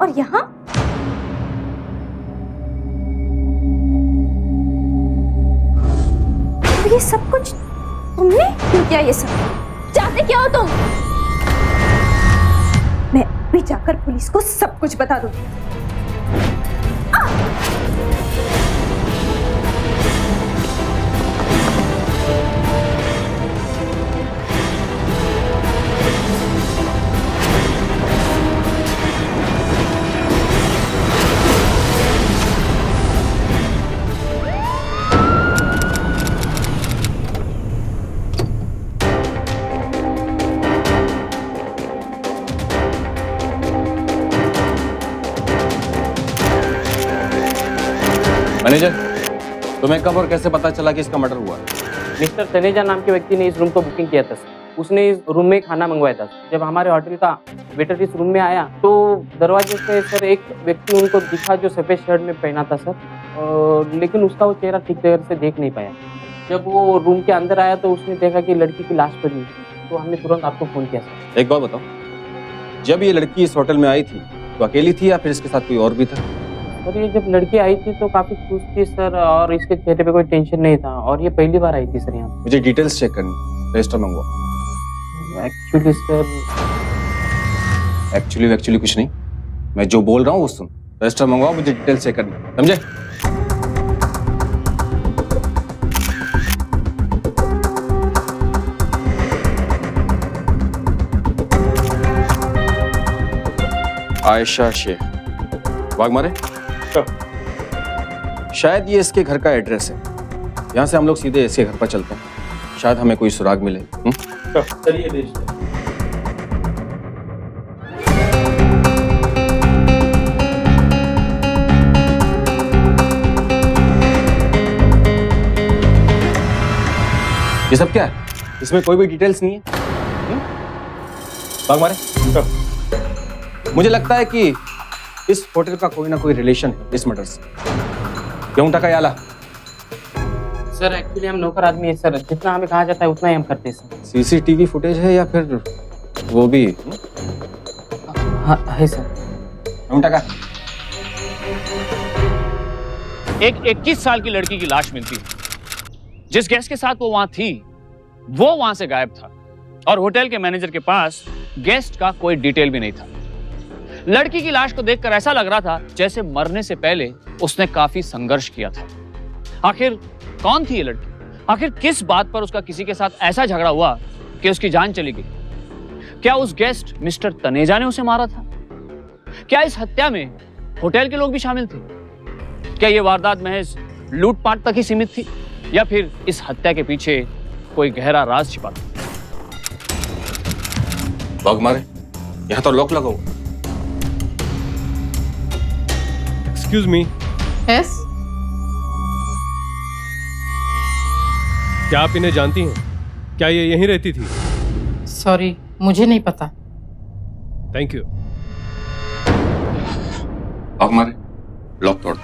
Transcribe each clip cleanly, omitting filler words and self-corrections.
और यहाँ तो ये सब कुछ तुमने क्यों किया? ये सब चाहते क्या हो तुम? मैं अभी जाकर पुलिस को सब कुछ बता दूंगी। मैनेजर, तुम्हें कब और कैसे पता चला कि इसका मर्डर हुआ? मिस्टर तनेजा नाम के व्यक्ति ने इस रूम को बुकिंग किया था सर। उसने इस रूम में खाना मंगवाया था। जब हमारे होटल का वेटर इस रूम में आया तो दरवाजे से सर एक व्यक्ति उनको दिखा जो सफ़ेद शर्ट में पहना था सर, लेकिन उसका वो चेहरा ठीक तरह से देख नहीं पाया। जब वो रूम के अंदर आया तो उसने देखा कि लड़की की लाश पड़ी, तो हमने तुरंत आपको फ़ोन किया सर। एक बात बताओ, जब ये लड़की इस होटल में आई थी तो अकेली थी या फिर इसके साथ कोई और भी था? और ये जब लड़की आई थी तो काफ़ी खुश थी सर, और इसके चेहरे पे कोई टेंशन नहीं था, और ये पहली बार आई थी सर यहाँ। मुझे डिटेल्स चेक करनी, रजिस्टर मंगवाओ। एक्चुअली सर, एक्चुअली कुछ नहीं, मैं जो बोल रहा हूँ वो सुन। रजिस्टर मंगवाओ, मुझे डिटेल्स चेक करनी, समझे? आयशा शेख, वाघमारे। शायद ये इसके घर का एड्रेस है। यहाँ से हम लोग सीधे इसके घर पर चलते हैं, शायद हमें कोई सुराग मिले। चलिए रजिस्टर। ये सब क्या है? इसमें कोई भी डिटेल्स नहीं है। बागमारे, मुझे लगता है कि इस होटल का कोई ना कोई रिलेशन है इस मर्डर से। क्यों टका याला? सर एक्चुअली हम नौकर आदमी है सर, जितना हमें कहा जाता है उतना ही हम करते हैं सर। सीसीटीवी फुटेज है या फिर वो भी? हाँ है सर। क्यों टका? एक 21 साल की लड़की की लाश मिलती है। जिस गेस्ट के साथ वो वहां थी वो वहां से गायब था, और होटल के मैनेजर के पास गेस्ट का कोई डिटेल भी नहीं था। लड़की की लाश को देखकर ऐसा लग रहा था जैसे मरने से पहले उसने काफी संघर्ष किया था। आखिर कौन थी ये लड़की? आखिर किस बात पर उसका किसी के साथ ऐसा झगड़ा हुआ कि उसकी जान चली गई? क्या उस गेस्ट मिस्टर तनेजा ने उसे मारा था? क्या इस हत्या में होटल के लोग भी शामिल थे? क्या ये वारदात महज लूटपाट तक ही सीमित थी, या फिर इस हत्या के पीछे कोई गहरा राज छिपा था? बागमारे, यहाँ तो लॉक लगा हुआ। एक्सक्यूज मी, यस, क्या आप इन्हें जानती हैं? क्या ये यहीं रहती थी? सॉरी मुझे नहीं पता। Thank you. बागमारे, लॉक तोड़।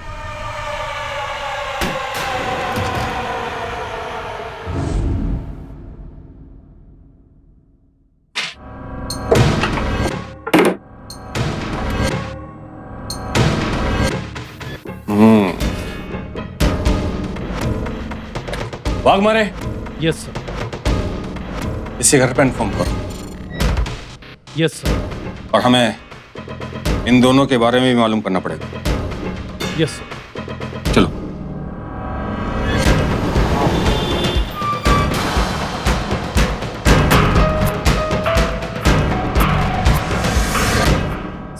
Waghmare, yes sir. इसी घर पे इन्फॉर्म करो। Yes sir. और हमें इन दोनों के बारे में भी मालूम करना पड़ेगा। Yes sir. चलो।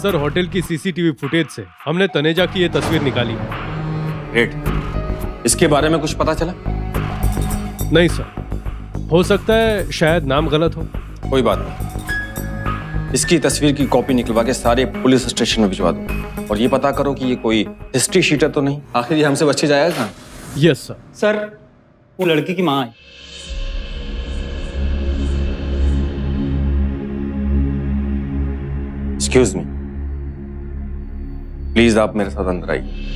सर, होटल की सीसीटीवी फुटेज से हमने तनेजा की ये तस्वीर निकाली है। ग्रेट। इसके बारे में कुछ पता चला? नहीं सर, हो सकता है शायद नाम गलत हो। कोई बात नहीं, इसकी तस्वीर की कॉपी निकलवा के सारे पुलिस स्टेशन में भिजवा दो, और ये पता करो कि ये कोई हिस्ट्री शीटर तो नहीं। आखिर ये हमसे बच्चे जाएगा कहाँ? Yes sir. सर, वो लड़की की माँ है। एक्सक्यूज मी, प्लीज आप मेरे साथ अंदर आइए।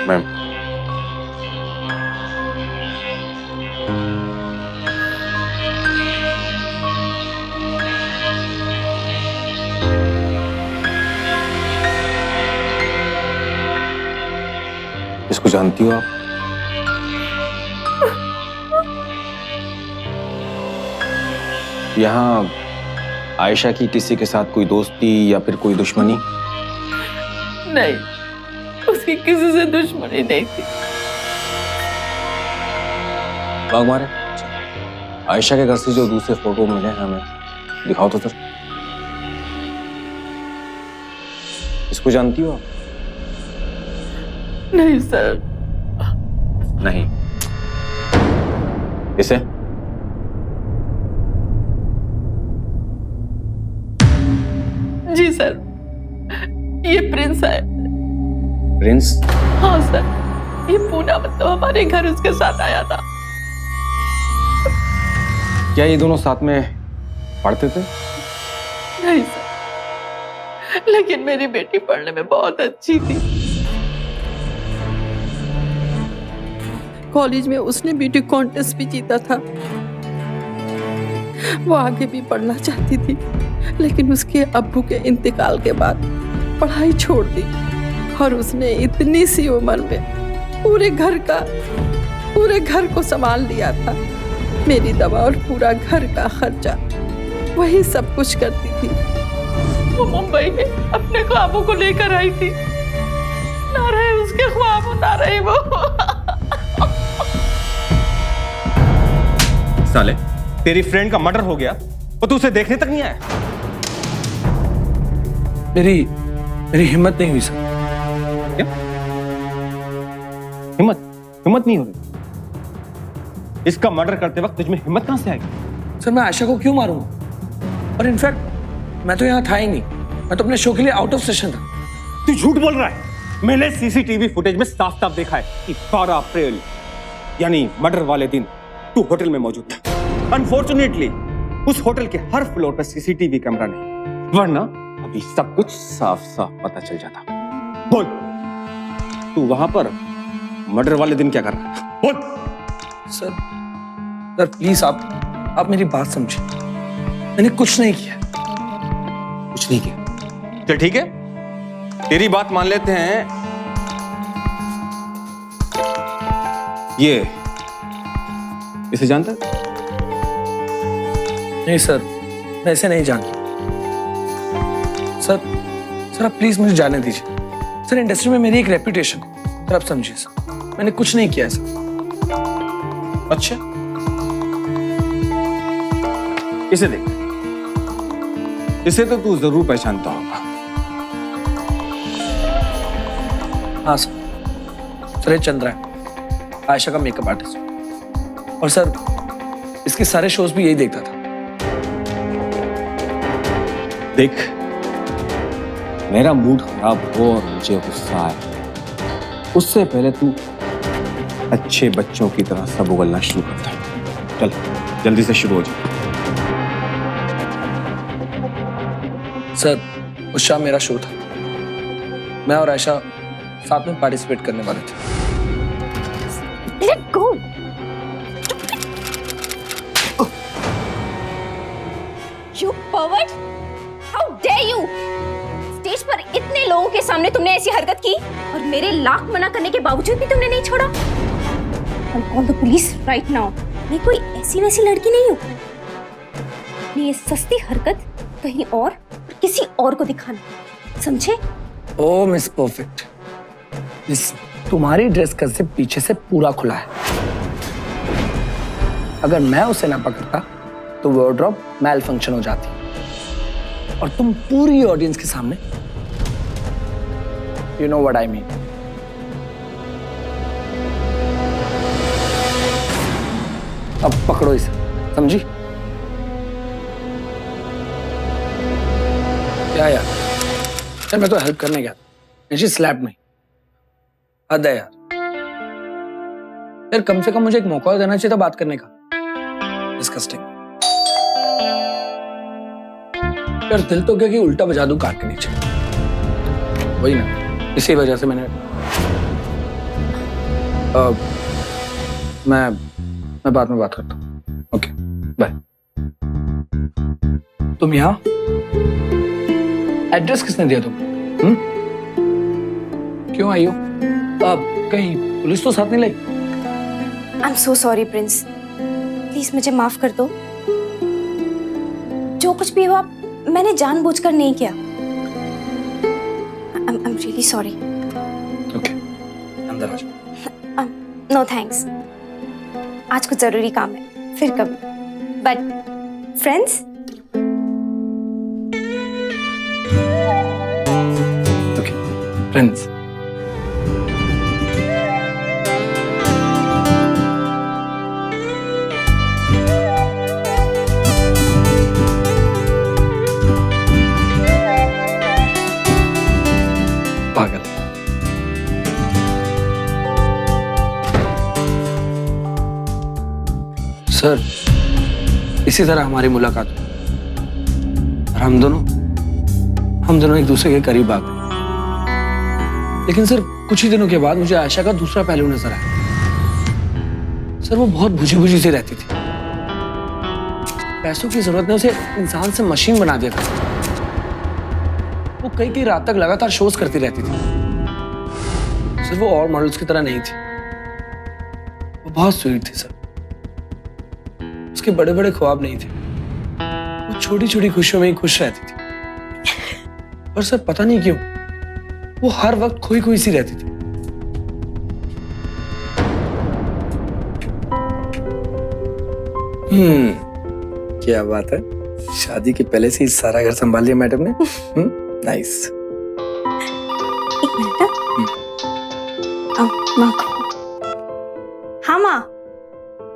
मैम, इसको जानती हो आप? यहाँ आयशा की किसी के साथ कोई दोस्ती या फिर कोई दुश्मनी? नहीं, उसकी किसी से दुश्मनी नहीं थी। भाग मारे। आयशा के घर से जो दूसरे फोटो मिले हैं हमें, दिखाओ तो सर। इसको जानती हो आप? नहीं सर। नहीं। इसे? जी सर, ये प्रिंस है। प्रिंस? हाँ सर, ये पूना मतलब हमारे घर उसके साथ आया था। क्या ये दोनों साथ में पढ़ते थे? नहीं सर, लेकिन मेरी बेटी पढ़ने में बहुत अच्छी थी। कॉलेज में उसने ब्यूटी कॉन्टेस्ट भी जीता था। वो आगे भी पढ़ना चाहती थी, लेकिन उसके अब्बू के इंतकाल के बाद पढ़ाई छोड़ दी और उसने इतनी सी उम्र में पूरे घर को संभाल लिया था। मेरी दवा और पूरा घर का खर्चा वही सब कुछ करती थी। वो मुंबई में अपने ख्वाबों को लेकर आई थी। ना रहे उसके ख्वाब, ना रहे वो। साले, तेरी फ्रेंड का मर्डर हो गया और तू उसे देखने तक नहीं आया? मेरी हिम्मत नहीं हुई सर। क्या? हिम्मत नहीं हो रही? इसका मर्डर करते वक्त तुझमें हिम्मत कहां से आएगी? सर, मैं आयशा को क्यों मारूंगा? और इनफैक्ट मैं तो यहाँ था ही नहीं। मैं तो अपने शो के लिए आउट ऑफ सेशन था। तू झूठ बोल रहा है। मैंने सीसीटीवी फुटेज में साफ साफ देखा है कि 12 अप्रैल यानी मर्डर वाले दिन तू होटल में मौजूद था। अनफॉर्चुनेटली उस होटल के हर फ्लोर पर सीसीटीवी कैमरा नहीं, वरना अभी सब कुछ साफ साफ पता चल जाता। बोल, तू वहां पर मर्डर वाले दिन क्या कर रहा था? बोल। सर प्लीज आप मेरी बात समझिए। मैंने कुछ नहीं किया। कुछ नहीं किया? चल ठीक है, तेरी बात मान लेते हैं। ये इसे जानता है? नहीं सर, मैं इसे नहीं जानता। सर आप प्लीज मुझे जाने दीजिए। सर, इंडस्ट्री में मेरी एक रेपुटेशन है। सर आप समझिए सर, मैंने कुछ नहीं किया सर। अच्छा, इसे देख। इसे तो तू जरूर पहचानता होगा। हाँ सर, ये चंद्रा है, आयशा का मेकअप आर्टिस्ट। और सर, इसके सारे शोज भी यही देखता था। देख, मेरा मूड खराब हो और मुझे गुस्सा आए, उससे पहले तू अच्छे बच्चों की तरह सब उगलना शुरू करता है। चल जल्दी से शुरू हो जा। सर, उस शाम मेरा शो था। मैं और आयशा साथ में पार्टिसिपेट करने वाले थे। Let go. You pervert! How dare you! Stage पर इतने लोगों के सामने तुमने ऐसी हरकत की और मेरे लाख मना करने के बावजूद भी तुमने नहीं छोड़ा। I'll call the police right now. मैं कोई ऐसी वैसी लड़की नहीं हूँ। मैं ये सस्ती हरकत कहीं और किसी और को दिखाना, समझे? ओ मिस परफेक्ट, तुम्हारी ड्रेस का जिप पीछे से पूरा खुला है। अगर मैं उसे ना पकड़ता तो वार्डरोब मैल फंक्शन हो जाती और तुम पूरी ऑडियंस के सामने, you know what I mean. अब पकड़ो इसे, समझी? क्या यार मैं तो हेल्प करने गया था, शी स्लैप्ड मी। हद है यार कम से कम मुझे एक मौका देना चाहिए था बात करने का। डिस्कस्टिंग यार, दिल तो क्या कि उल्टा बजा दूं काट के नीचे। वही ना, इसी वजह से मैंने मैं बाद में बात करता हूँ। Okay bye. तुम यहाँ एड्रेस किसने दिया तुम? क्यों आई हो? कहीं पुलिस तो साथ नहीं लाई? I am so sorry prince, please मुझे माफ कर दो। जो कुछ भी हुआ मैंने जानबूझकर नहीं किया। I am really sorry. Okay अंदर आ जाओ। नो थैंक्स, आज कुछ जरूरी काम है, फिर कभी। But friends, okay friends. पागल। सर इसी तरह हमारी मुलाकात हुई और हम दोनों एक दूसरे के करीब आ गए। लेकिन सर कुछ ही दिनों के बाद मुझे आयशा का दूसरा पहलू नजर आया। सर वो बहुत बुझी सी रहती थी। पैसों की जरूरत ने उसे इंसान से मशीन बना दिया था। वो कई रात तक लगातार शोज करती रहती थी। सर वो और मॉडल्स की तरह नहीं थी, वो बहुत स्वीट थी सर। उसके बड़े बड़े ख्वाब नहीं थे, वो छोटी छोटी खुशियों में ही खुश रहती थी। पर सर पता नहीं क्यों वो हर वक्त खोई सी रहती थी। क्या बात है, शादी के पहले से ही सारा घर संभाल लिया मैडम ने। नाइस। एक मिनट। माँ। हाँ माँ।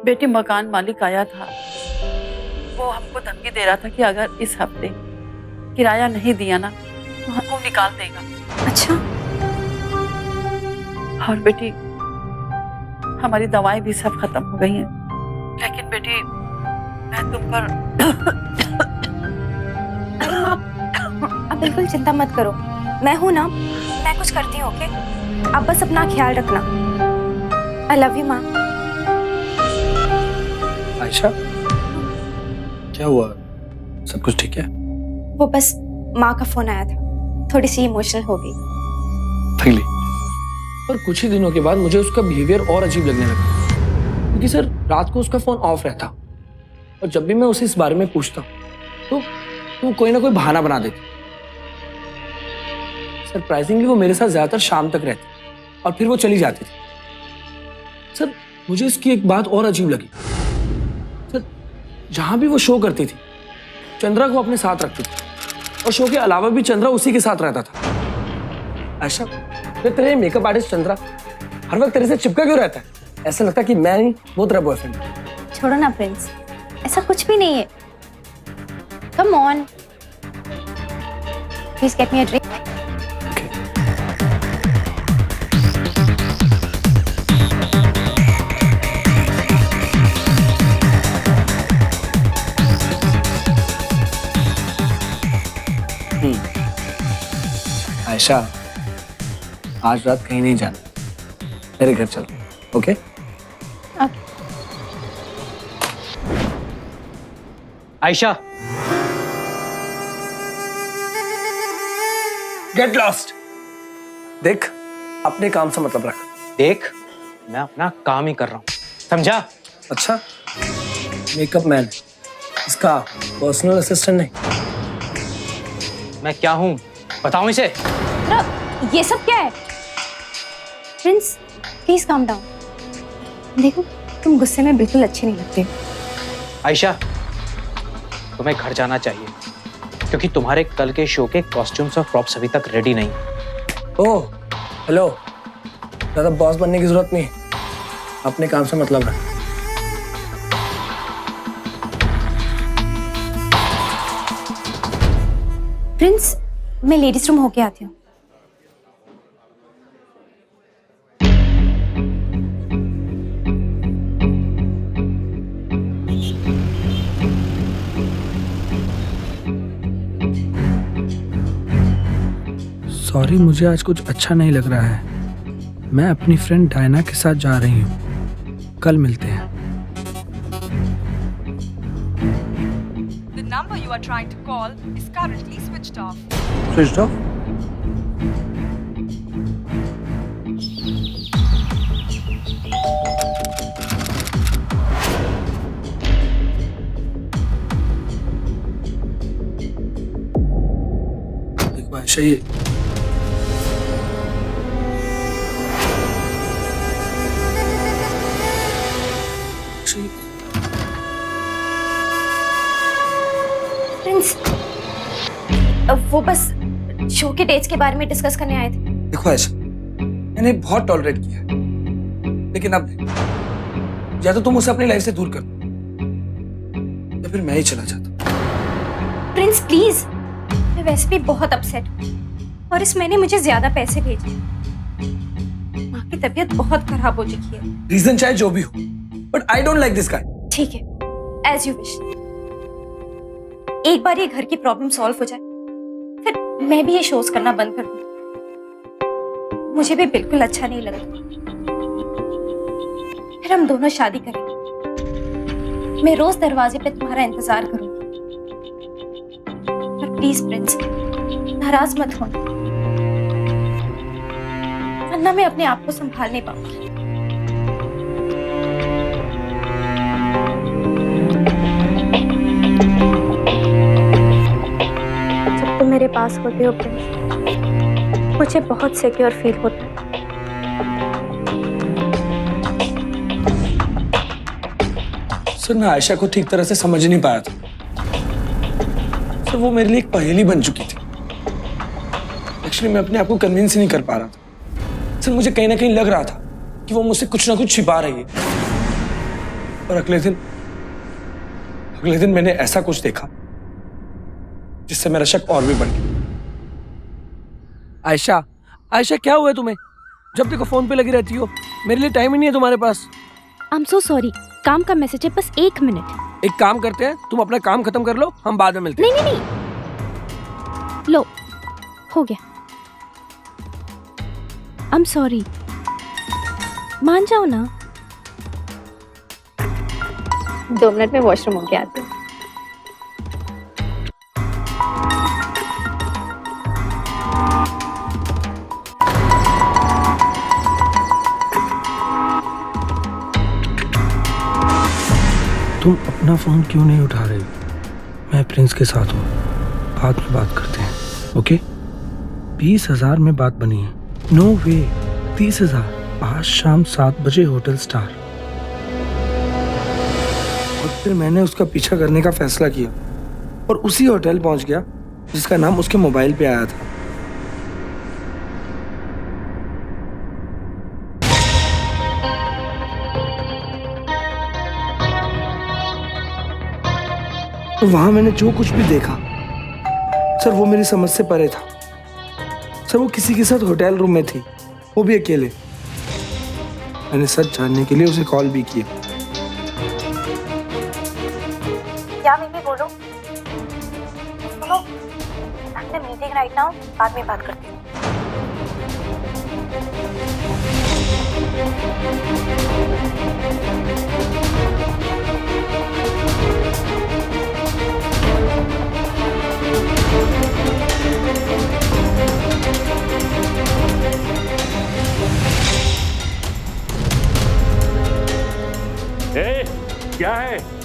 बेटी मकान मालिक आया था, वो हमको धमकी दे रहा था कि अगर इस हफ्ते किराया नहीं दिया ना तो हमको निकाल देगा। अच्छा। और बेटी हमारी दवाएं भी सब खत्म हो गई हैं, लेकिन बेटी मैं तुम पर अरे माँ, आप बिल्कुल चिंता मत करो, मैं हूं ना, मैं कुछ करती हूँ। ओके, आप बस अपना ख्याल रखना। आई लव यू माँ। आयशा क्या हुआ, सब कुछ ठीक है? वो बस माँ का फोन आया था, थोड़ी सी इमोशनल हो गई। Really? पर कुछ ही दिनों के बाद मुझे उसका बिहेवियर और अजीब लगने लगा, क्योंकि सर रात को उसका फोन ऑफ रहता और जब भी मैं उसे इस बारे में पूछता तो कोई ना कोई बहाना बना देती। सरप्राइजिंगली वो मेरे साथ ज्यादातर शाम तक रहती और फिर वो चली जाती थी। सर मुझे इसकी एक बात और अजीब लगी, सर जहां भी वो शो करती थी चंद्रा को अपने साथ रखती थी और शो के अलावा भी चंद्रा उसी के साथ रहता था। आयशा, तेरे मेकअप आर्टिस्ट चंद्रा हर वक्त तेरे से चिपका क्यों रहता है? ऐसा लगता है कि मैं नहीं वो तेरा बॉयफ्रेंड। छोड़ो ना प्रिंस, ऐसा कुछ भी नहीं है। Come on, please get me a drink. Ayesha, आज रात कहीं नहीं जाना, मेरे घर चल। ओके? Ayesha, get lost. देख, अपने काम से मतलब रख। देख मैं अपना काम ही कर रहा हूँ, समझा? अच्छा, मेकअप मैन, इसका पर्सनल असिस्टेंट नहीं। मैं क्या हूँ बताऊं इसे? ये सब क्या है? Prince please calm down. देखो तुम गुस्से में बिल्कुल अच्छे नहीं लगते। आयशा, तुम्हें घर जाना चाहिए क्योंकि तुम्हारे कल के शो के कॉस्ट्यूम्स और प्रॉप्स अभी तक रेडी नहीं। ओह हेलो, ज्यादा बॉस बनने की जरूरत नहीं, अपने काम से मतलब रख। प्रिंस मैं लेडीज रूम होके आती हूँ। सॉरी, मुझे आज कुछ अच्छा नहीं लग रहा है। मैं अपनी फ्रेंड डायना के साथ जा रही हूँ। कल मिलते हैं। The number you are trying to call is currently switched off. Switch off? देखो आयशा, ये प्रिंस, वो बस शो के डेट्स के बारे में डिस्कस करने आए थे। देखो आयशा, मैंने बहुत टॉलरेट किया है, लेकिन अब नहीं। या तो तुम उसे अपनी लाइफ से दूर कर दो, या फिर मैं ही चला जाता हूँ। प्रिंस प्लीज, मैं वैसे भी बहुत अपसेट हूँ और इस महीने मुझे ज्यादा पैसे भेजे। माँ की तबीयत बहुत खराब हो चुकी है। रीजन चाहे जो भी हो, but I don't like this guy. ठीक है, एज यू विश। एक बार ये घर की प्रॉब्लम सॉल्व हो जाए, फिर मैं भी ये शोज करना बंद कर दूँ। मुझे भी बिल्कुल अच्छा नहीं लगता। फिर हम दोनों शादी करेंगे। मैं रोज दरवाजे पे तुम्हारा इंतजार करूंगी। पर प्लीज प्रिंस, नाराज मत होना, वरना मैं अपने आप को संभाल नहीं पाऊंगी। जब तुम मेरे पास होते हो प्रिंस, मुझे बहुत सिक्योर फील होता है। सर, मैं आयशा को ठीक तरह से समझ नहीं पाया था। सर, वो मेरे लिए एक पहेली बन चुकी थी। एक्चुअली मैं अपने आप को कन्विंस ही नहीं कर पा रहा था। सर, मुझे कहीं ना कहीं लग रहा था कि वो मुझसे कुछ ना कुछ छिपा रही है। और अगले दिन मैंने ऐसा कुछ देखा जिससे मेरा शक और भी बढ़ गया। आयशा, आयशा, क्या हुआ है तुम्हें? जब देखो फोन पे लगी रहती हो। मेरे लिए टाइम ही नहीं है तुम्हारे पास। आई एम सो सॉरी, काम का मैसेज है, बस 1 मिनट। एक काम करते हैं, तुम अपना काम खत्म कर लो, हम बाद में मिलते हैं। नहीं, लो, हो गया। आई एम सॉरी, मान जाओ ना। 2 मिनट में वॉशरूम होके आती हूँ। तुम अपना फोन क्यों नहीं उठा रही? मैं प्रिंस के साथ हूँ, बाद में बात करते हैं, ओके? 20,000 में बात बनी है। नो वे, 30,000 आज शाम 7 बजे होटल स्टार। और फिर मैंने उसका पीछा करने का फैसला किया और उसी होटल पहुंच गया जिसका नाम उसके मोबाइल पे आया था। तो वहां मैंने जो कुछ भी देखा, सर, वो मेरी समझ से परे था। सर, वो किसी के साथ होटल रूम में थी, वो भी अकेले। मैंने सच जानने के लिए उसे कॉल भी किया। क्या मम्मी, बोलो। सुनो, हमने मीटिंग राइट नाउ, बाद में बात करते हैं।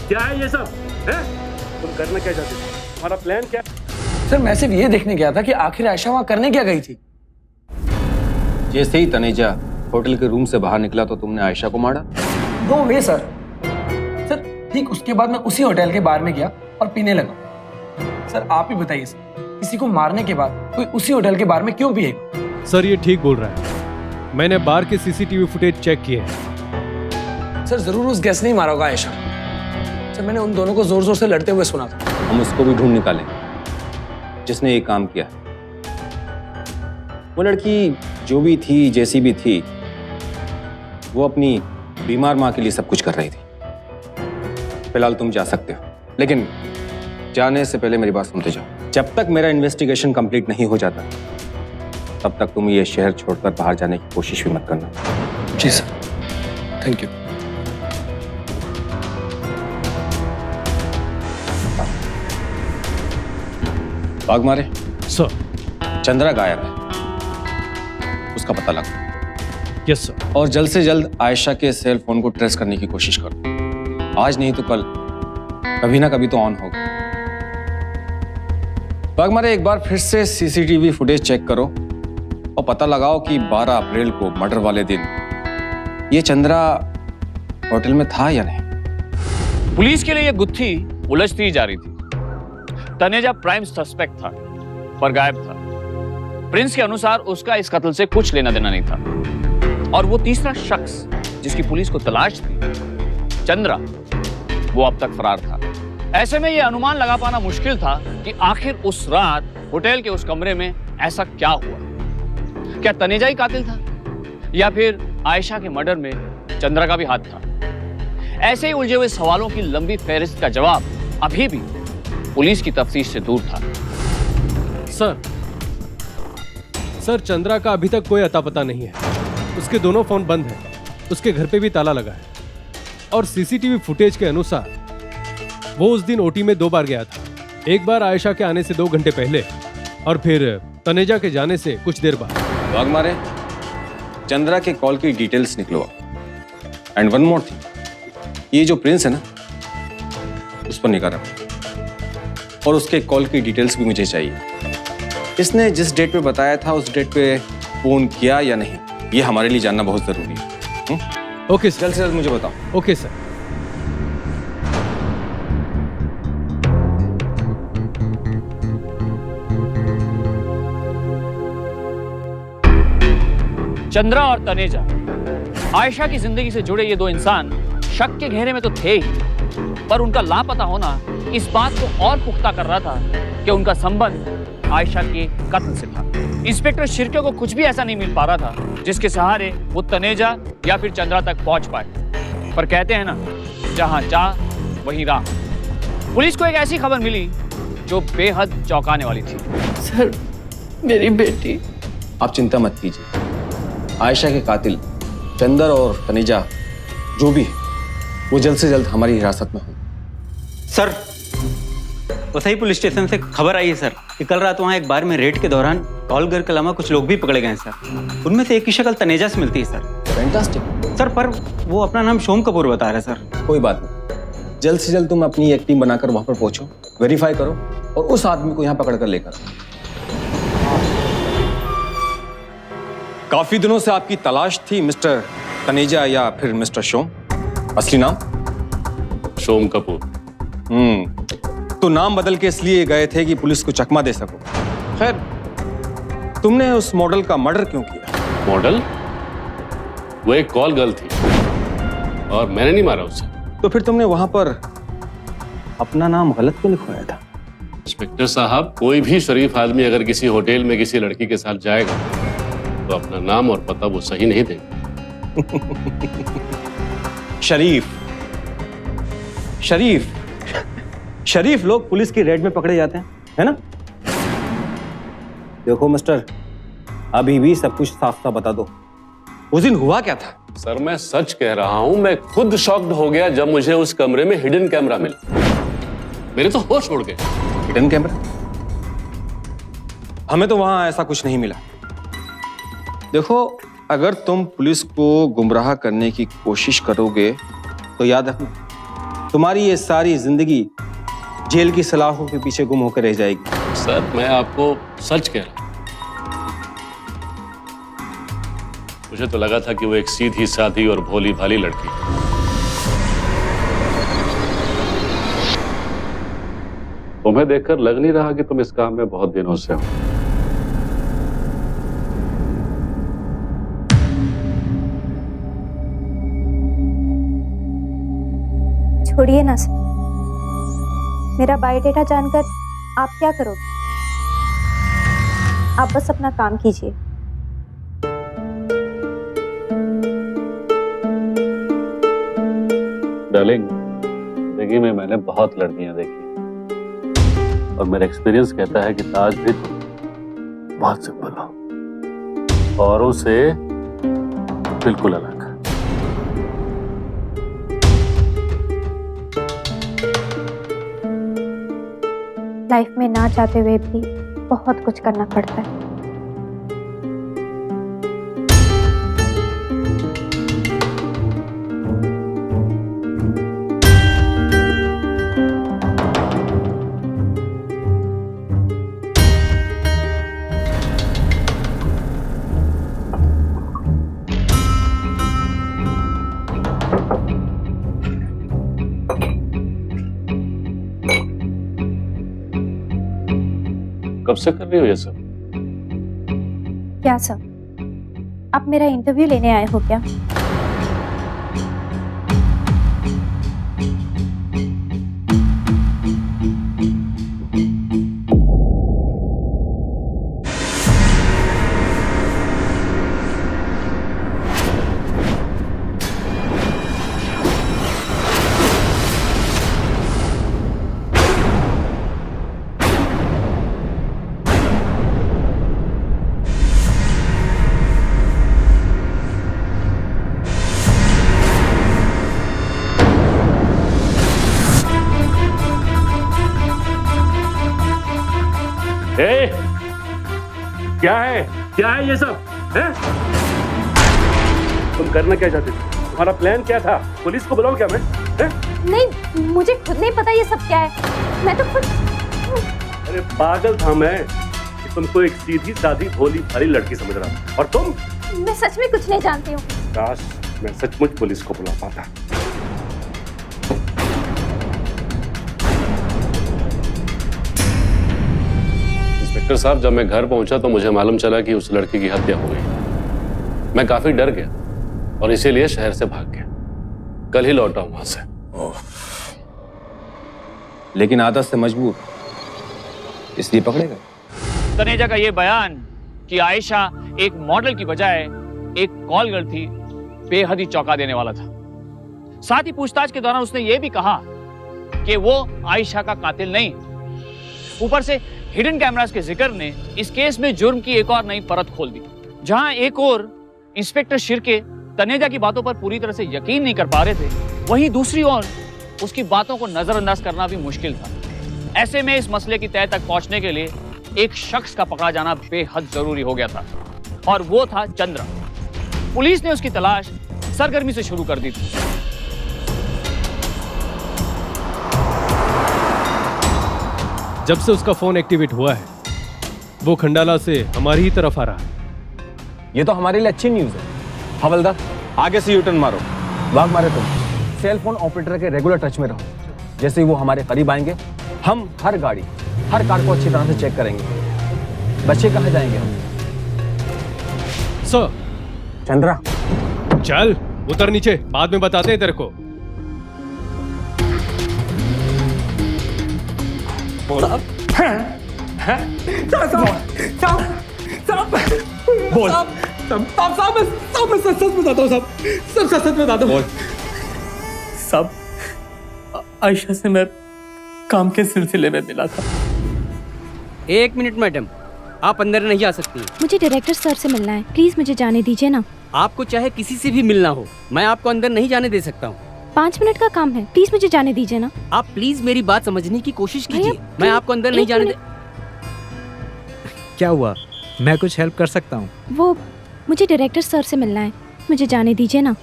क्या है ये सब? तुम करना क्या चाहते थे? तुम्हारा प्लान क्या? सर, मैं सिर्फ ये देखने गया था कि आखिर आयशा वहां करने क्या गई थी। जैसे ही तनेजा होटल के रूम से बाहर निकला तो तुमने आयशा को मारा? नो वे सर। सर, ठीक उसके बाद मैं उसी होटल के बार में गया और पीने लगा। सर, आप ही बताइए सर, किसी को मारने के बाद कोई उसी होटल के बार में क्यों पिएगा? सर, ये ठीक बोल रहा है। मैंने बार के सीसीटीवी फुटेज चेक किए हैं। सर, जरूर उस गेस्ट ने ही मारा होगा आयशा। सर, मैंने उन दोनों को जोर जोर से लड़ते हुए सुना था। हम उसको भी ढूंढ निकालेंगे जिसने ये काम किया। वो लड़की जो भी थी, जैसी भी थी, वो अपनी बीमार माँ के लिए सब कुछ कर रही थी। फिलहाल तुम जा सकते हो, लेकिन जाने से पहले मेरी बात सुनते जाओ। जब तक मेरा इन्वेस्टिगेशन कंप्लीट नहीं हो जाता, तब तक तुम ये शहर छोड़कर बाहर जाने की कोशिश भी मत करना। जी सर, थैंक यू। भाग मारे सर। चंद्रा गायब है, उसका पता लगा। Yes sir. और जल्द से जल्द आयशा के सेल फोन को ट्रेस करने की कोशिश करो। आज नहीं तो कल कभी ना कभी तो ऑन होगा। बागमारे एक बार फिर से सीसीटीवी फुटेज चेक करो और पता लगाओ कि 12 अप्रैल को मर्डर वाले दिन ये चंद्रा होटल में था या नहीं। पुलिस के लिए यह गुत्थी उलझती ही जा रही थी। तनेजा प्राइम सस्पेक्ट था पर गायब था। प्रिंस के अनुसार उसका इस कत्ल से कुछ लेना देना नहीं था। और वो तीसरा शख्स जिसकी पुलिस को तलाश थी, चंद्रा, वो अब तक फरार था। ऐसे में यह अनुमान लगा पाना मुश्किल था कि आखिर उस रात होटल के उस कमरे में ऐसा क्या हुआ। क्या तनेजा ही कातिल था या फिर आयशा के मर्डर में चंद्रा का भी हाथ था? ऐसे ही उलझे हुए सवालों की लंबी फहरिस्त का जवाब अभी भी पुलिस की तफ्तीश से दूर था। सर, चंद्रा का अभी तक कोई अता पता नहीं है। उसके दोनों फोन बंद हैं। उसके घर पे भी ताला लगा है और सीसीटीवी फुटेज के अनुसार वो उस दिन ओटी में 2 बार गया था। एक बार आयशा के आने से 2 घंटे पहले और फिर तनेजा के जाने से कुछ देर बाद। वाघमारे, चंद्रा के कॉल की डिटेल्स निकलवा। एंड वन मोर थिंग, ये जो प्रिंस है ना, उस पर निगाह रखो और उसके कॉल की डिटेल्स भी मुझे चाहिए। इसने जिस डेट पे बताया था उस डेट पे फोन किया या नहीं, ये हमारे लिए जानना बहुत जरूरी है। Okay sir. जल्द से जल्द मुझे बताओ। Okay sir. चंद्रा और तनेजा, आयशा की जिंदगी से जुड़े ये 2 इंसान शक के घेरे में तो थे ही, पर उनका लापता होना इस बात को और पुख्ता कर रहा था कि उनका संबंध आयशा के कत्ल से था। इंस्पेक्टर शिर्के को कुछ भी ऐसा नहीं मिल पा रहा था जिसके सहारे वो तनेजा या फिर चंद्रा तक पहुंच पाए। पर कहते हैं ना, जहां चाह वहीं राह। पुलिस को एक ऐसी खबर मिली जो बेहद चौंकाने वाली थी। सर, मेरी बेटी। आप चिंता मत कीजिए, आयशा के कातिल चंदर और तनेजा जो भी है, वो जल्द से जल्द हमारी हिरासत में हो। सर, वसई पुलिस स्टेशन से खबर आई है सर कि कल रात वहाँ एक बार में रेड के दौरान कॉलगर के अलावा कुछ लोग भी पकड़े गए हैं सर। उनमें से एक की शक्ल तनेजा से मिलती है सर। फैंटास्टिक सर, पर वो अपना नाम शोम कपूर बता रहा है सर। कोई बात नहीं, जल्द से जल्द तुम अपनी एक टीम बनाकर वहां पर पहुंचो, वेरीफाई करो और उस आदमी को यहाँ पकड़ कर लेकर। काफी दिनों से आपकी तलाश थी मिस्टर तनेजा या फिर मिस्टर शोम। असली नाम? शोम कपूर। तो नाम बदल के इसलिए गए थे कि पुलिस को चकमा दे सको। खैर, तुमने उस मॉडल का मर्डर क्यों किया? मॉडल? वो एक कॉल गर्ल थी और मैंने नहीं मारा उसे। तो फिर तुमने वहां पर अपना नाम गलत क्यों लिखवाया था? इंस्पेक्टर साहब, कोई भी शरीफ आदमी अगर किसी होटल में किसी लड़की के साथ जाएगा तो अपना नाम और पता वो सही नहीं देगा। शरीफ लोग पुलिस की रेड में पकड़े जाते हैं, है ना? देखो मिस्टर, अभी भी सब कुछ साफ साफ बता दो, उस दिन हुआ क्या था? सर, मैं सच कह रहा हूं, मैं खुद शॉक्ड हो गया जब मुझे उस कमरे में हिडन कैमरा मिला। मेरे तो होश उड़ गए। Hidden camera? हमें तो वहां ऐसा कुछ नहीं मिला। देखो, अगर तुम पुलिस को गुमराह करने की कोशिश करोगे तो याद रखना, तुम्हारी ये सारी जिंदगी जेल की सलाखों के पीछे गुम होकर रह जाएगी। सर, मैं आपको सच कह रहा हूं। मुझे तो लगा था कि वो एक सीधी साधी और भोली भाली लड़की है। तुम्हें देखकर लग नहीं रहा कि तुम इस काम में बहुत दिनों से हो। छोड़िए ना सर, मेरा बायोडेटा जानकर आप क्या करोगे? आप बस अपना काम कीजिए। डार्लिंग, जिंदगी में मैंने बहुत लड़कियां देखी और मेरा एक्सपीरियंस कहता है कि ताज भी तुम बहुत सिंपल हो, औरों से बिल्कुल अलग। लाइफ में ना चाहते हुए भी बहुत कुछ करना पड़ता है। कब से कर रही हो ये सब? क्या सब? आप मेरा इंटरव्यू लेने आए हो क्या? क्या है ये सब? हैं? तुम करना क्या चाहते थे? तुम्हारा प्लान क्या था? पुलिस को बुलाऊं क्या मैं? हैं? नहीं, मुझे खुद नहीं पता ये सब क्या है। मैं तो खुद... अरे पागल था मैं कि तुमको एक सीधी साधी भोली भाली लड़की समझ रहा था, और तुम? मैं सच में कुछ नहीं जानती हूँ। काश मैं सचमुच पुलिस को बुला पाता। इंस्पेक्टर साहब, जब मैं घर पहुंचा तो मुझे मालूम चला कि उस लड़की की हत्या हो गई। मैं काफी डर गया और इसीलिए शहर से भाग गया। कल ही लौटा वहां से। लेकिन आदत से मजबूर, इसलिए पकड़े गए। तनेजा का ये बयान कि आयशा एक मॉडल की बजाय एक कॉल गर्ल थी, बेहद ही चौंका देने वाला था। साथ ही पूछताछ के दौरान उसने ये भी कहा कि वो आयशा का कातिल नहीं। ऊपर से हिडन कैमरास के जिक्र ने इस केस में जुर्म की एक और नई परत खोल दी। जहां एक और इंस्पेक्टर शिर्के तनेजा की बातों पर पूरी तरह से यकीन नहीं कर पा रहे थे, वहीं दूसरी ओर उसकी बातों को नजरअंदाज करना भी मुश्किल था। ऐसे में इस मसले की तह तक पहुंचने के लिए एक शख्स का पकड़ा जाना बेहद जरूरी हो गया था, और वो था चंद्रा। पुलिस ने उसकी तलाश सरगर्मी से शुरू कर दी थी। जब से उसका फोन एक्टिवेट हुआ है, वो खंडाला से हमारी ही तरफ आ रहा है। ये तो हमारे लिए अच्छी न्यूज है। हवलदार, आगे से यूटर्न मारो। भाग मारे तुम। सेल फोन ऑपरेटर के रेगुलर टच में रहो। जैसे ही वो हमारे करीब आएंगे, हम हर गाड़ी, हर कार को अच्छी तरह से चेक करेंगे। बच्चे कहाँ जाएंगे हम? सर। चंद्रा, चल उतर नीचे, बाद में बताते हैं तेरे को। बोल। मैं सच बताता हूँ सच बताता हूँ। सब आयशा से मैं काम के सिलसिले में मिला था। एक मिनट मैडम, आप अंदर नहीं जा सकती। मुझे डायरेक्टर सर से मिलना है, प्लीज मुझे जाने दीजिए ना। आपको चाहे किसी से भी मिलना हो, मैं आपको अंदर नहीं जाने दे सकता हूँ। 5 मिनट का काम है, प्लीज मुझे जाने दीजिए ना। आप प्लीज मेरी बात समझने की कोशिश कीजिए। मैं आपको अंदर नहीं जाने दे। क्या हुआ? मैं कुछ हेल्प कर सकता हूँ? वो मुझे डायरेक्टर सर से मिलना है, मुझे जाने दीजिए ना।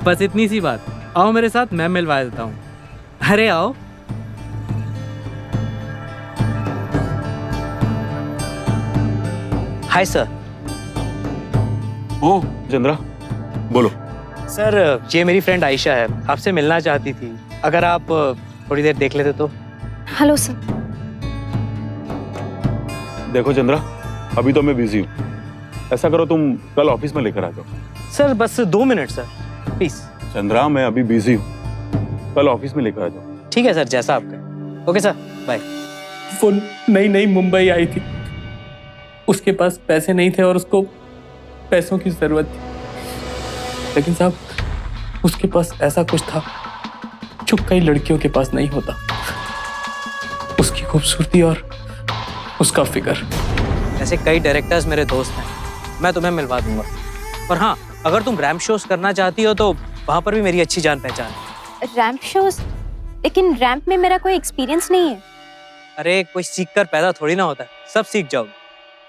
बस इतनी सी बात। आओ मेरे साथ, मैं मिलवा देता हूँ। अरे आओ। Hi sir. ओ चंद्रा, बोलो। सर, ये मेरी फ्रेंड आयशा है, आपसे मिलना चाहती थी। अगर आप थोड़ी देर देख लेते तो। Hello sir. देखो चंद्रा, अभी तो मैं बिजी हूँ। ऐसा करो, तुम कल ऑफिस में लेकर आ जाओ। सर बस 2 मिनट सर, प्लीज। चंद्रा, मैं अभी बिजी हूँ, कल ऑफिस में लेकर आ जाओ। ठीक है सर, जैसा आप कहें। Okay sir, bye. वो नई मुंबई आई थी, उसके पास पैसे नहीं थे और उसको पैसों की जरूरत थी। लेकिन साहब, उसके पास ऐसा कुछ था जो कई लड़कियों के पास नहीं होता। उसकी खूबसूरती और उसका फिगर। ऐसे कई डायरेक्टर्स मेरे दोस्त हैं, मैं तुम्हें मिलवा दूंगा। और हाँ, अगर तुम रैम्प शोज करना चाहती हो तो वहां पर भी मेरी अच्छी जान पहचान है। Ramp shows? लेकिन रैंप में मेरा कोई एक्सपीरियंस नहीं है। अरे कोई सीख कर पैदा थोड़ी ना होता है, सब सीख जाओगे।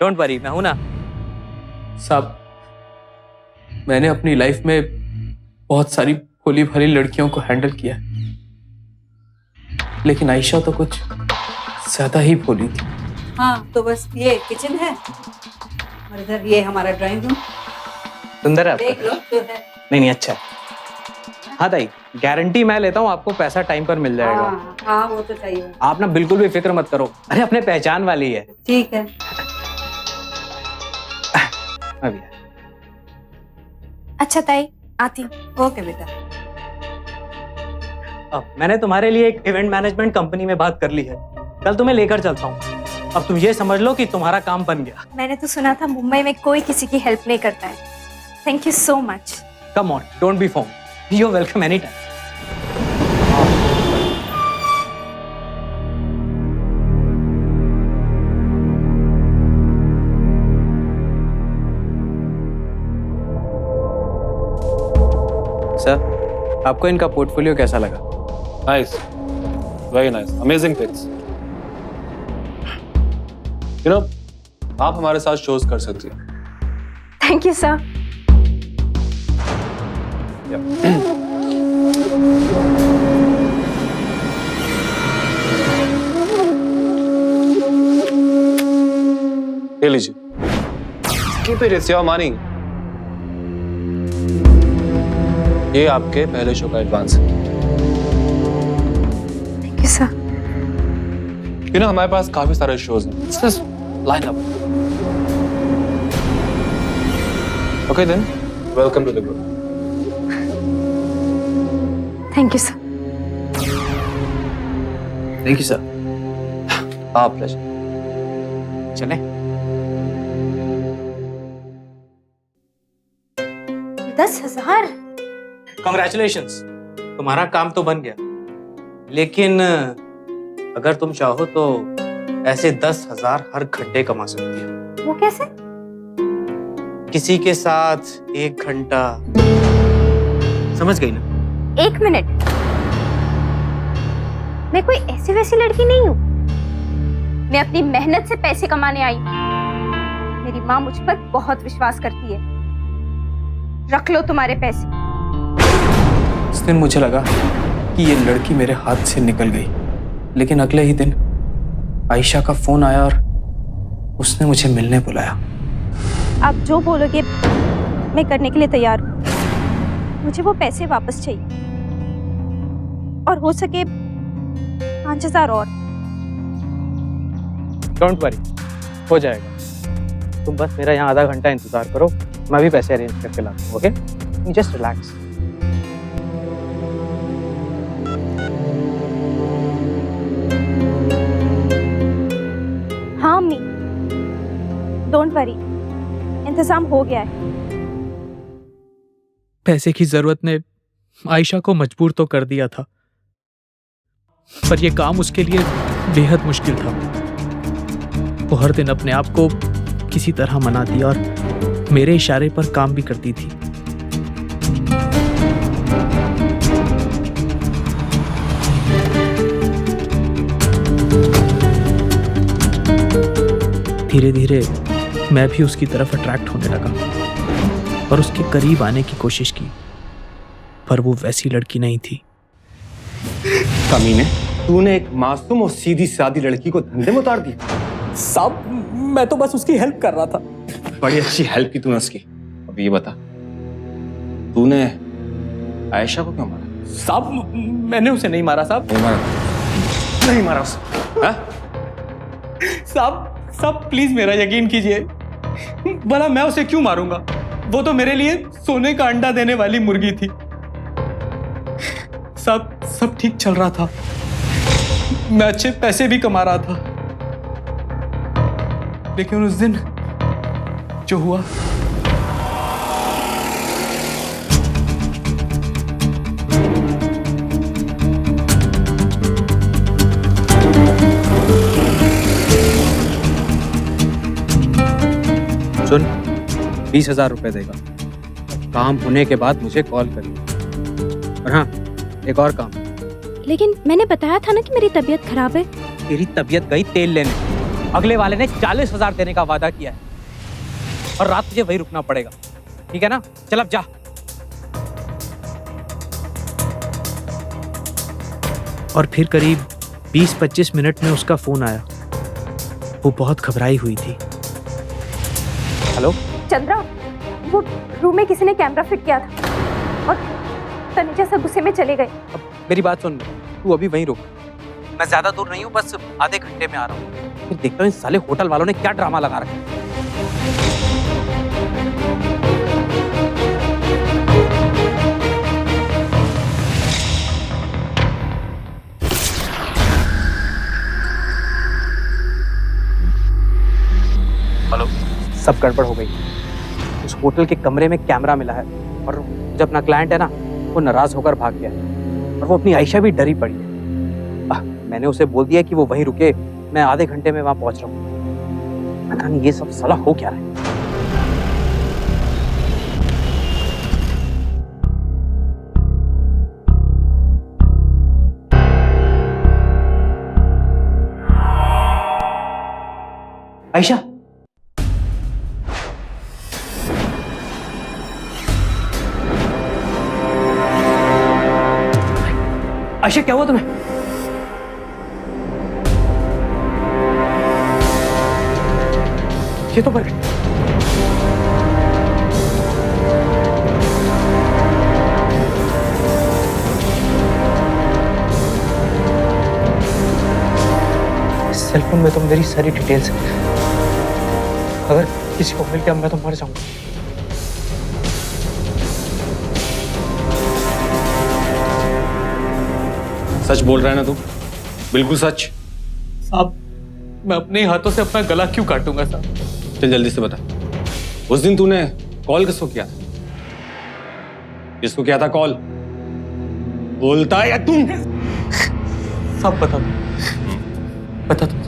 डोंट वरी, मैं हूं ना। साहब, मैंने अपनी लाइफ में बहुत सारी भोली भाली लड़कियों को हैंडल किया है, लेकिन आयशा तो कुछ ज्यादा ही भोली थी। हाँ, तो बस ये किचन है और इधर ये हमारा ड्राइंग रूम। सुंदर है आपका। देख लो जो है। नहीं अच्छा है। हाँ दाई, गारंटी मैं लेता हूँ, आपको पैसा टाइम पर मिल जाएगा। हाँ, वो तो चाहिए। आप ना बिल्कुल भी फिक्र मत करो, अरे अपने पहचान वाली है। ठीक है। अभी अच्छा ताई, आती हूँ। ओके बेटा। मैंने तुम्हारे लिए एक इवेंट मैनेजमेंट कंपनी में बात कर ली है, कल तुम्हें लेकर चलता हूँ। अब तुम ये समझ लो कि तुम्हारा काम बन गया। मैंने तो सुना था मुंबई में कोई किसी की हेल्प नहीं करता है। Thank you so much. Come on, don't be form, you are welcome any time. Sir, आपको इनका पोर्टफोलियो कैसा लगा? Nice, very nice, amazing pics. You know, आप हमारे साथ शोज कर सकती हैं। Thank you sir. ले लीजिए। Keep it, it's your money. ये आपके पहले शो का एडवांस है। Thank you sir. You know, हमारे पास काफी सारे शोज हैं। Just line up. Okay then, welcome to the group. Thank you sir. Thank you sir. आप प्लेजर। चलें? 10,000? Congratulations, तुम्हारा काम तो बन गया, लेकिन अगर तुम चाहो तो ऐसे 10,000 हर घंटे कमा सकती हो। वो कैसे? किसी के साथ 1 घंटा, समझ गई ना? 1 मिनट। मैं कोई ऐसी वैसी लड़की नहीं हूँ। मैं अपनी मेहनत से पैसे कमाने आई। मेरी माँ मुझ पर बहुत विश्वास करती है। रख लो तुम्हारे पैसे। उस दिन मुझे लगा कि ये लड़की मेरे हाथ से निकल गई, लेकिन अगले ही दिन आयशा का फोन आया और उसने मुझे मिलने बुलाया। आप जो बोलोगे मैं करने के लिए तैयार हूँ। मुझे वो पैसे वापस चाहिए और हो सके 5,000 और। डोंट वरी, हो जाएगा। तुम बस मेरा यहाँ आधा घंटा इंतजार करो, मैं भी पैसे अरेंज करके लाता हूँ। Okay, just relax. हाँ अम्मी, डोंट वरी, इंतजाम हो गया है। पैसे की जरूरत ने आयशा को मजबूर तो कर दिया था, पर यह काम उसके लिए बेहद मुश्किल था। वो हर दिन अपने आप को किसी तरह मनाती और मेरे इशारे पर काम भी करती थी। धीरे धीरे मैं भी उसकी तरफ अट्रैक्ट होने लगा और उसके करीब आने की कोशिश की, पर वो वैसी लड़की नहीं थी। कमीने, तूने एक मासूम और सीधी सादी लड़की को धंधे में उतार दिया। साहब, मैं तो बस उसकी हेल्प कर रहा था। बड़ी अच्छी हेल्प की तूने उसकी। अब ये बता, तूने आयशा को क्यों मारा? साहब, मैंने उसे नहीं मारा साहब। नहीं मारा उसे? हाँ? साहब प्लीज मेरा यकीन कीजिए। भला मैं उसे क्यों मारूंगा? वो तो मेरे लिए सोने का अंडा देने वाली मुर्गी थी। सब ठीक चल रहा था, मैं अच्छे पैसे भी कमा रहा था, लेकिन उस दिन जो हुआ, सुन, 20,000 रुपए देगा। काम होने के बाद मुझे कॉल करिए। और हाँ, एक और काम। लेकिन मैंने बताया था ना कि मेरी तबीयत खराब है। तेरी तबीयत गई तेल लेने। अगले वाले ने 40,000 देने का वादा किया है और रात तुझे वही रुकना पड़ेगा, ठीक है ना? चल अब जा। और फिर करीब 20-25 मिनट में उसका फोन आया। वो बहुत घबराई हुई थी। हेलो चंद्रा, वो रूम में किसी ने कैमरा फिट किया था और तनुजा सब गुस्से में चले गए। अब मेरी बात सुन, तू अभी वहीं रुक। मैं ज्यादा दूर नहीं हूँ, बस आधे घंटे में आ रहा हूँ। फिर देखता हूँ इन साले होटल वालों ने क्या ड्रामा लगा रखा है। हेलो। सब गड़बड़ हो गई। उस होटल के कमरे में कैमरा मिला है और जब अपना क्लाइंट है ना, वो नाराज होकर भाग गया है और वो अपनी आयशा भी डरी पड़ी है। मैंने उसे बोल दिया कि वो वहीं रुके, मैं आधे घंटे में वहां पहुंच रहा हूँ। पता नहीं ये सब साला हो क्या रहा है। आयशा, आयशा क्या हुआ तुम्हें? ये तो प्रगट। सेल फोन में तो मेरी सारी डिटेल्स है। अगर किसी को मिल गया मैं तो मर जाऊंगा। सच बोल रहा है ना तू? बिल्कुल सच। साहब, मैं अपने हाथों से अपना गला क्यों काटूंगा साहब? चल जल्दी से बता, उस दिन तूने कॉल किसको किया था? किसको किया था कॉल? बोलता है या तुम? सब बता दो।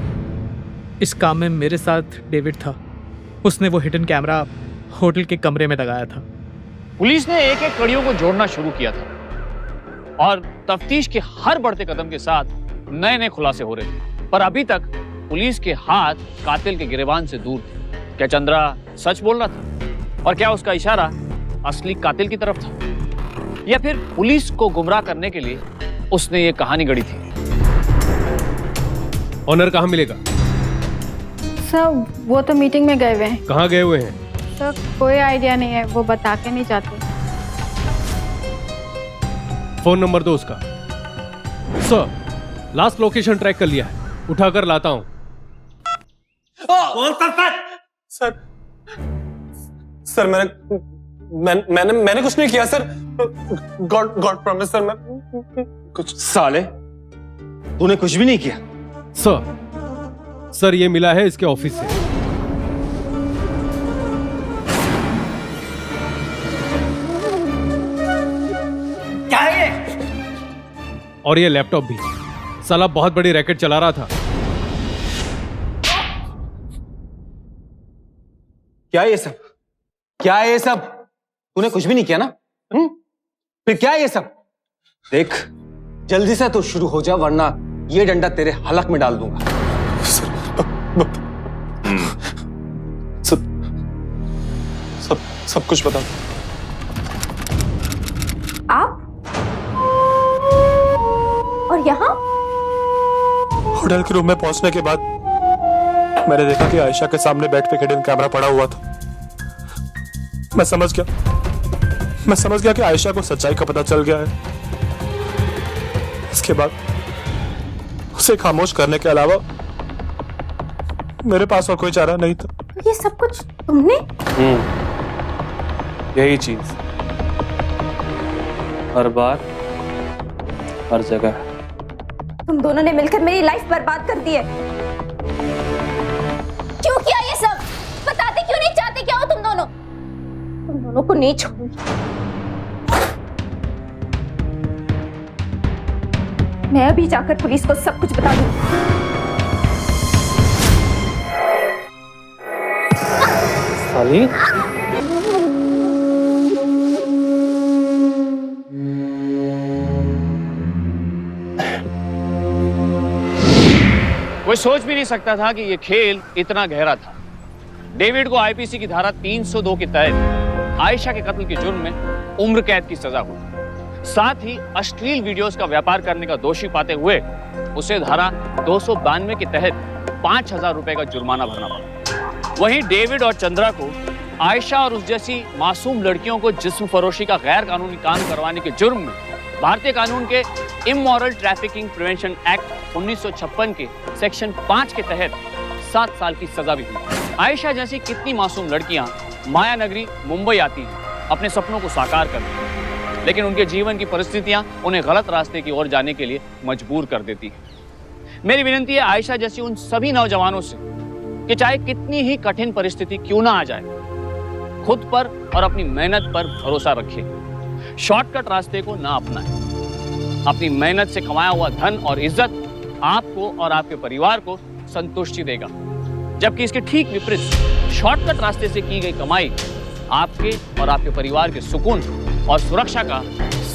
इस काम में मेरे साथ डेविड था। उसने वो हिडन कैमरा होटल के कमरे में लगाया था। पुलिस ने एक एक कड़ियों को जोड़ना शुरू किया था और तफ्तीश के हर बढ़ते कदम के साथ नए नए खुलासे हो रहे थे, पर अभी तक पुलिस के हाथ कातिल के गिरेबान से दूर थे। क्या चंद्रा सच बोल रहा था? और क्या उसका इशारा असली कातिल की तरफ था, या फिर पुलिस को गुमराह करने के लिए उसने ये कहानी गढ़ी थी? ऑनर कहाँ मिलेगा? सर वो तो मीटिंग में गए हुए हैं। कहाँ गए हुए हैं? सर कोई आइडिया नहीं है, वो बता के नहीं जाते। फोन नंबर दो उसका। सर, लास्ट लोकेशन ट्रैक कर लिया है, उठाकर लाता हूं। सर मैंने कुछ नहीं किया सर। गॉड प्रॉमिस सर, मैं कुछ। साले, तूने कुछ भी नहीं किया? सर ये मिला है इसके ऑफिस से। क्या है ये? और ये लैपटॉप भी। साला बहुत बड़ी रैकेट चला रहा था। क्या है ये सब? क्या है ये सब? तूने कुछ भी नहीं किया ना? फिर क्या है ये सब? देख, जल्दी से तो शुरू हो जा, वरना ये डंडा तेरे हलक में डाल दूंगा। सब कुछ बता। आप? और यहाँ? होटल के रूम में पहुंचने के बाद मैंने देखा कि आयशा के सामने बेड पे हिडन कैमरा पड़ा हुआ था। मैं समझ गया कि आयशा को सच्चाई का पता चल गया है। इसके बाद उसे खामोश करने के अलावा मेरे पास और कोई चारा नहीं था। ये सब कुछ तुमने? यही चीज हर बार हर जगह। तुम दोनों ने मिलकर मेरी लाइफ बर्बाद कर दी है। क्यों किया ये सब? बताते क्यों नहीं चाहते? क्या हो तुम दोनों? तुम दोनों को नहीं छोड़ूंगी। मैं अभी जाकर पुलिस को सब कुछ बता दूंगी। माली, कोई सोच भी नहीं सकता था कि यह खेल इतना गहरा था। डेविड को आईपीसी की धारा 302 के तहत आयशा के कत्ल के जुर्म में उम्र कैद की सजा हुई। साथ ही अश्लील वीडियोस का व्यापार करने का दोषी पाते हुए उसे धारा 292 के तहत 5,000 रुपए का जुर्माना भरना पड़ा। वहीं डेविड और चंद्रा को आयशा और उस जैसी मासूम लड़कियों को जिस्म फरोशी का गैर कानूनी काम करवाने के जुर्म में भारतीय कानून के इमोरल ट्रैफिकिंग प्रिवेंशन एक्ट 1956 के सेक्शन 5 के तहत 7 साल की सजा भी हुई। आयशा जैसी कितनी मासूम लड़कियां माया नगरी मुंबई आती हैं अपने सपनों को साकार करने, लेकिन उनके जीवन की परिस्थितियां उन्हें गलत रास्ते की ओर जाने के लिए मजबूर कर देती है। मेरी विनती है आयशा जैसी उन सभी नौजवानों से कि चाहे कितनी ही कठिन परिस्थिति क्यों ना आ जाए, खुद पर और अपनी मेहनत पर भरोसा रखें। शॉर्टकट रास्ते को ना अपनाएं। अपनी मेहनत से कमाया हुआ धन और इज्जत आपको और आपके परिवार को संतुष्टि देगा, जबकि इसके ठीक विपरीत शॉर्टकट रास्ते से की गई कमाई आपके और आपके परिवार के सुकून और सुरक्षा का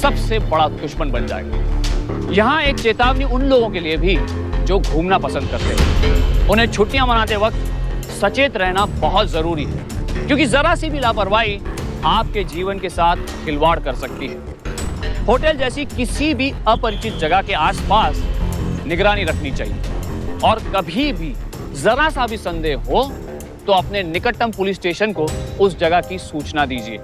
सबसे बड़ा दुश्मन बन जाएगा। यहाँ एक चेतावनी उन लोगों के लिए भी जो घूमना पसंद करते हैं। उन्हें छुट्टियां मनाते वक्त सचेत रहना बहुत जरूरी है, क्योंकि जरा सी भी लापरवाही आपके जीवन के साथ खिलवाड़ कर सकती है। होटल जैसी किसी भी अपरिचित जगह के आसपास निगरानी रखनी चाहिए और कभी भी जरा सा भी संदेह हो तो अपने निकटतम पुलिस स्टेशन को उस जगह की सूचना दीजिए,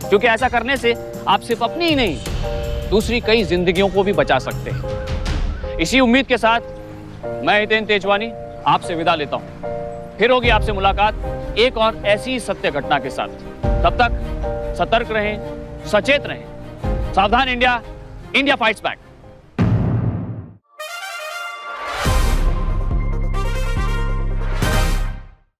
क्योंकि ऐसा करने से आप सिर्फ अपनी ही नहीं दूसरी कई जिंदगियों को भी बचा सकते हैं। इसी उम्मीद के साथ मैं हितेन तेजवानी आपसे विदा लेता हूं। फिर होगी आपसे मुलाकात एक और ऐसी सत्य घटना के साथ। तब तक सतर्क रहें, सचेत रहें। सावधान इंडिया, इंडिया फाइट्स बैक।